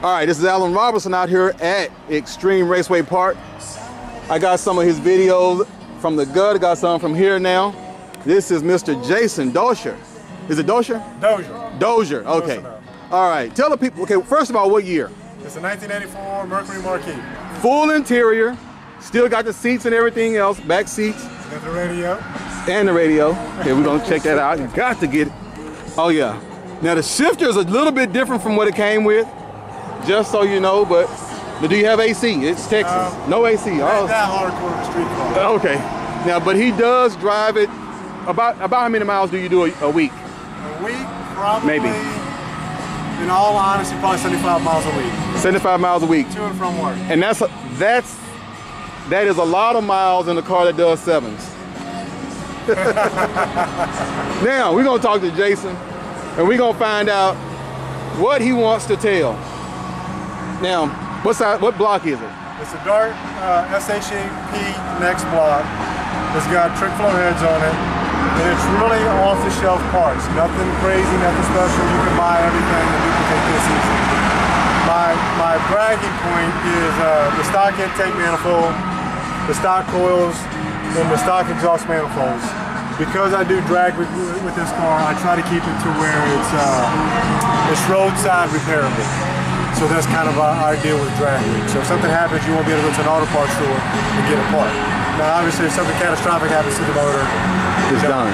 All right, this is Alan Robertson out here at Xtreme Raceway Park. I got some of his videos from the gut. I got some from here now. This is Mr. Jason Doisher. Is it Doisher? Doisher. Doisher, okay. All right, tell the people, okay, first of all, what year? It's a 1984 Mercury Marquis. Full interior, still got the seats and everything else, back seats. Got the radio. And the radio. Okay, we're gonna check that out. You got to get it. Oh yeah. Now the shifter is a little bit different from what it came with, just so you know, but do you have AC? It's Texas. No AC. Oh, that hardcore street car. Okay. Now, but he does drive it. About how many miles do you do a week? A week, probably. Maybe. In all honesty, probably 75 miles a week. 75 miles a week. To and from work. And that is a lot of miles in a car that does 7s. Now we're gonna talk to Jason, and we're gonna find out what he wants to tell. Now, what block is it? It's a Dart SHAP next block. It's got trick flow heads on it, and it's really off-the-shelf parts. Nothing crazy, nothing special. You can buy everything and duplicate this easy. My bragging point is the stock intake manifold, the stock coils, and the stock exhaust manifolds. Because I do drag with this car, I try to keep it to where it's roadside repairable. So that's kind of our deal with drag week. So if something happens, you won't be able to go to an auto parts store and get a part. Now obviously if something catastrophic happens to the motor, it's done.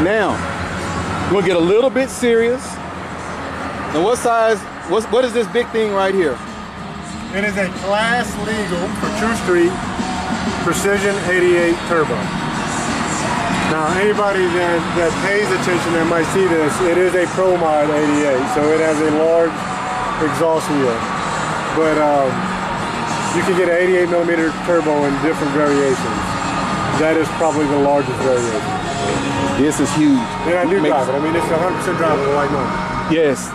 Now, we're gonna get a little bit serious. Now what is this big thing right here? It is a class legal for True Street Precision 88 Turbo. Now anybody that pays attention that might see this, it is a Pro Mod 88, so it has a large exhaust wheel. But you can get an 88 millimeter turbo in different variations. That is probably the largest variation. This is huge. And I do drive it. I mean, it's 100% drivable like normal. Yes,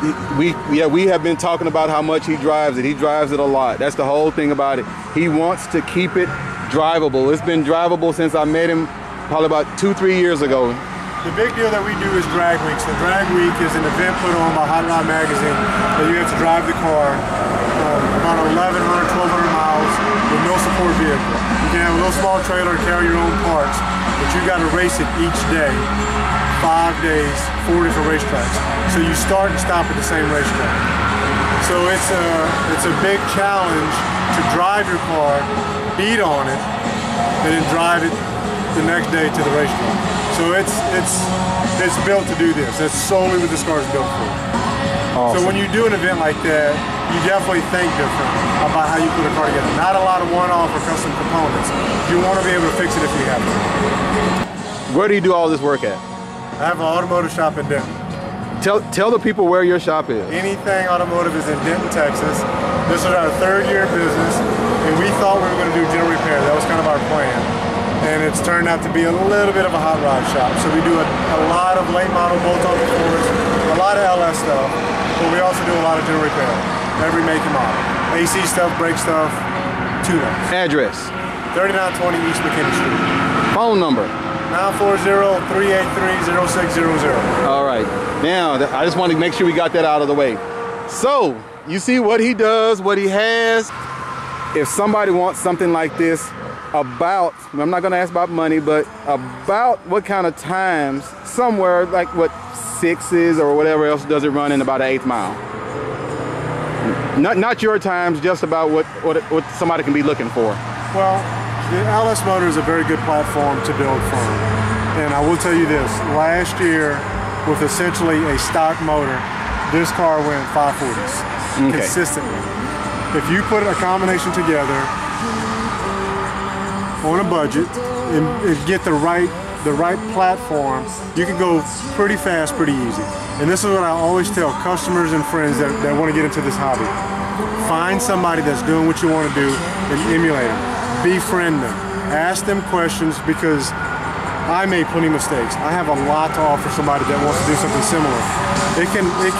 we have been talking about how much he drives it. He drives it a lot. That's the whole thing about it. He wants to keep it drivable. It's been drivable since I met him probably about 2-3 years ago. The big deal that we do is drag week. So drag week is an event put on by Hot Rod Magazine that you have to drive the car about 1,100, 1,200 miles with no support vehicle. You can have a little small trailer, carry your own parts, but you got to race it each day, 5 days, 4 different racetracks. So you start and stop at the same racetrack. So it's a big challenge to drive your car, beat on it, and then drive it the next day to the racetrack. So it's built to do this. That's solely what this car is built for. Awesome. So when you do an event like that, you definitely think different about how you put a car together. Not a lot of one-off or custom components. You want to be able to fix it if you have to. Where do you do all this work at? I have an automotive shop in Denton. Tell the people where your shop is. Anything Automotive is in Denton, Texas. This is our 3rd year of business, and we thought we were going to do general repair. That was kind of our plan. And it's turned out to be a little bit of a hot rod shop. So we do a lot of late model bolt-on performance, a lot of LS stuff, but we also do a lot of general repair. Every make and model. AC stuff, brake stuff, tune-ups. Address? 3920 East McKinney Street. Phone number? 940-383-0600. All right. Now, I just want to make sure we got that out of the way. So, you see what he does, what he has. If somebody wants something like this, about, I'm not going to ask about money, but about what kind of times, somewhere like what 6s or whatever else does it run in about an 1/8 mile? Not your times, just about what somebody can be looking for. Well, the LS motor is a very good platform to build from. And I will tell you this, last year with essentially a stock motor, this car went 540s consistently. If you put a combination together on a budget and get the right platform, you can go pretty fast, pretty easy. And this is what I always tell customers and friends that want to get into this hobby. Find somebody that's doing what you want to do and emulate them. Befriend them. Ask them questions, because I made plenty of mistakes. I have a lot to offer somebody that wants to do something similar. It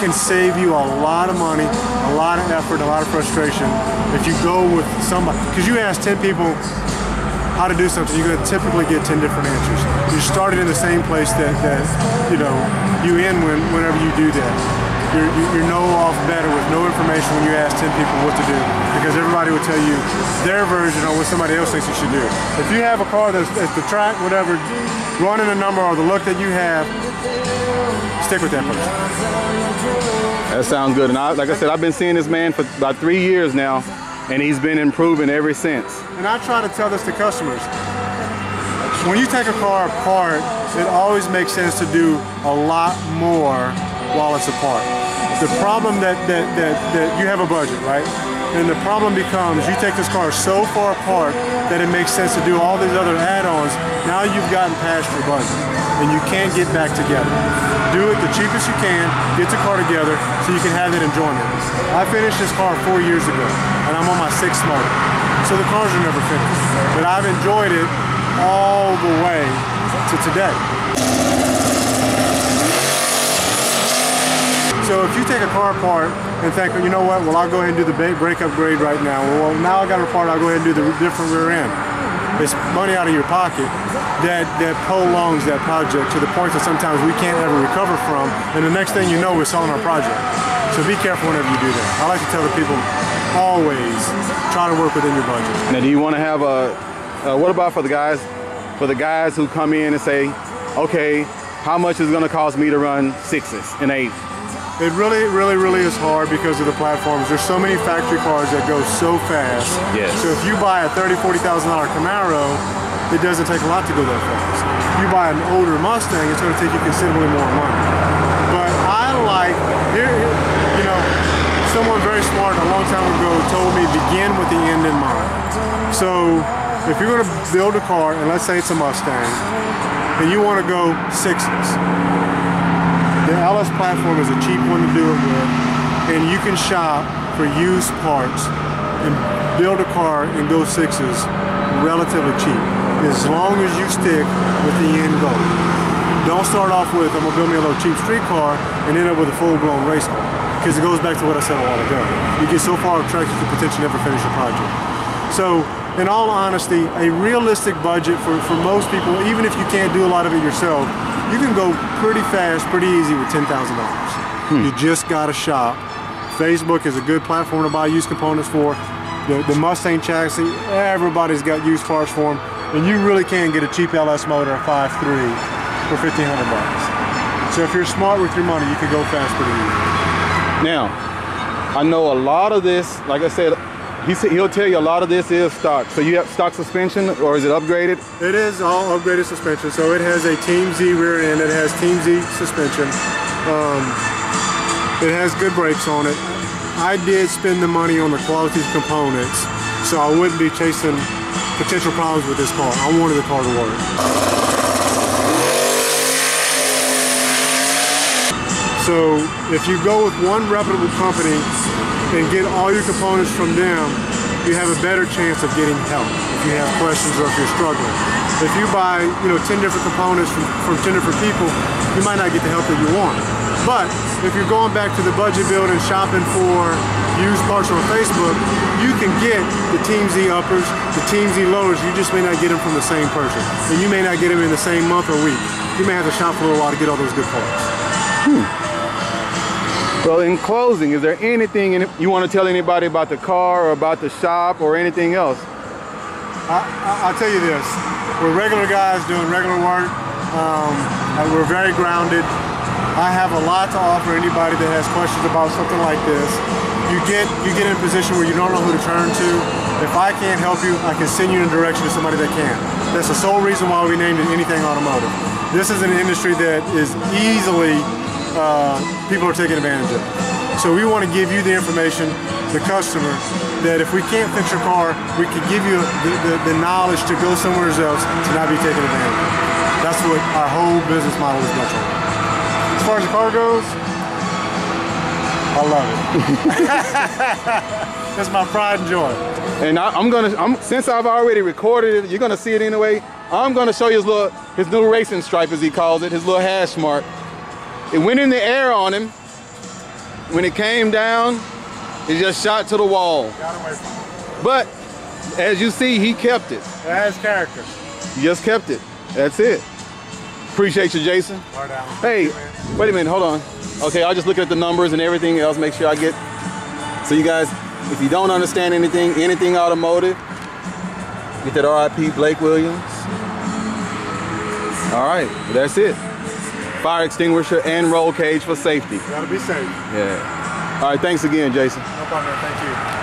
can save you a lot of money, a lot of effort, a lot of frustration if you go with somebody. Because you ask 10 people how to do something, you're going to typically get 10 different answers. You started in the same place that you end whenever you do that. you're no off better with no information when you ask 10 people what to do, because everybody will tell you their version or what somebody else thinks you should do. If you have a car that's the track, whatever, running a number or the look that you have, stick with that person. That sounds good. And like I said, I've been seeing this man for about 3 years now, and he's been improving ever since. And I try to tell this to customers. When you take a car apart, it always makes sense to do a lot more while it's apart. The problem that you have a budget, right? And the problem becomes you take this car so far apart that it makes sense to do all these other add-ons. Now you've gotten past your budget and you can't get back together. Do it the cheapest you can, get the car together so you can have that enjoyment. I finished this car 4 years ago and I'm on my 6th motor. So the cars are never finished. But I've enjoyed it all the way to today. So if you take a car apart and think, you know what, well, I'll go ahead and do the brake upgrade right now. Well, now I got a part, I'll go ahead and do the different rear end. It's money out of your pocket that prolongs that project to the point that sometimes we can't ever recover from. And the next thing you know, we're selling our project. So be careful whenever you do that. I like to tell the people, always try to work within your budget. Now, do you want to have what about for the guys who come in and say, okay, how much is it going to cost me to run 6s and 8s? It really is hard because of the platforms. There's so many factory cars that go so fast. Yes. So if you buy a $30,000, $40,000 Camaro, it doesn't take a lot to go that fast. If you buy an older Mustang, it's going to take you considerably more money. But I like, you know, someone very smart a long time ago told me begin with the end in mind. So if you're going to build a car, and let's say it's a Mustang, and you want to go 6s, the LS platform is a cheap one to do it with, and you can shop for used parts and build a car and go 6s relatively cheap, as long as you stick with the end goal. Don't start off with, I'm going to build me a little cheap street car and end up with a full-blown race car, because it goes back to what I said a while ago. You get so far off track you could potentially never finish a project. So, in all honesty, a realistic budget for most people, even if you can't do a lot of it yourself, you can go pretty fast, pretty easy with $10,000. You just gotta shop. Facebook is a good platform to buy used components for. The Mustang chassis, everybody's got used parts for them, and you really can get a cheap LS motor, a 5.3, for $1,500. So if you're smart with your money, you can go fast pretty easy. Now, I know a lot of this, like I said, he'll tell you a lot of this is stock. So you have stock suspension, or is it upgraded? It is all upgraded suspension. So it has a Team Z rear end. It has Team Z suspension. It has good brakes on it. I did spend the money on the quality components, so I wouldn't be chasing potential problems with this car. I wanted the car to work. So if you go with one reputable company and get all your components from them, you have a better chance of getting help if you have questions or if you're struggling. If you buy, 10 different components from 10 different people, you might not get the help that you want. But if you're going back to the budget build and shopping for used parts on Facebook, you can get the Team Z uppers, the Team Z lowers. You just may not get them from the same person. And you may not get them in the same month or week. You may have to shop for a little while to get all those good parts. Well, in closing, is there anything you want to tell anybody about the car or about the shop or anything else? I'll tell you this. We're regular guys doing regular work. We're very grounded. I have a lot to offer anybody that has questions about something like this. You get in a position where you don't know who to turn to. If I can't help you, I can send you in a direction to somebody that can. That's the sole reason why we named it Anything Automotive. This is an industry that is easily people are taking advantage of. So we want to give you the information, the customer, that if we can't fix your car, we can give you the knowledge to go somewhere else to not be taken advantage of. That's what our whole business model is built on. As far as the car goes, I love it. That's my pride and joy. And since I've already recorded it, you're gonna see it anyway. I'm gonna show you his new racing stripe, as he calls it, his little hash mark. It went in the air on him. When it came down, it just shot to the wall. Got away from it. But as you see, he kept it. It has character. He just kept it. That's it. Appreciate you, Jason. Hey, wait a minute, hold on. Okay, I'll just look at the numbers and everything else, make sure I get. So you guys, if you don't understand anything automotive, get that RIP Blake Williams. All right, that's it. Fire extinguisher and roll cage for safety. Gotta be safe. Yeah. All right, thanks again, Jason. No problem, man. Thank you.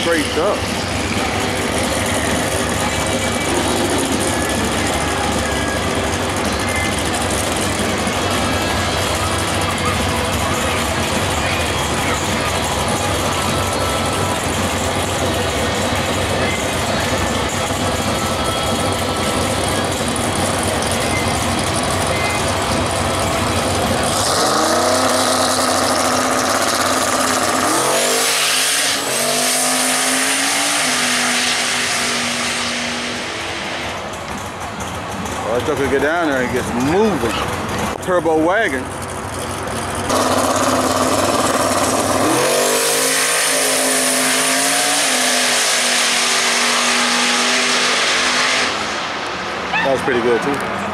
Straight up. That truck will get down there and gets moving. Turbo wagon. That was pretty good too.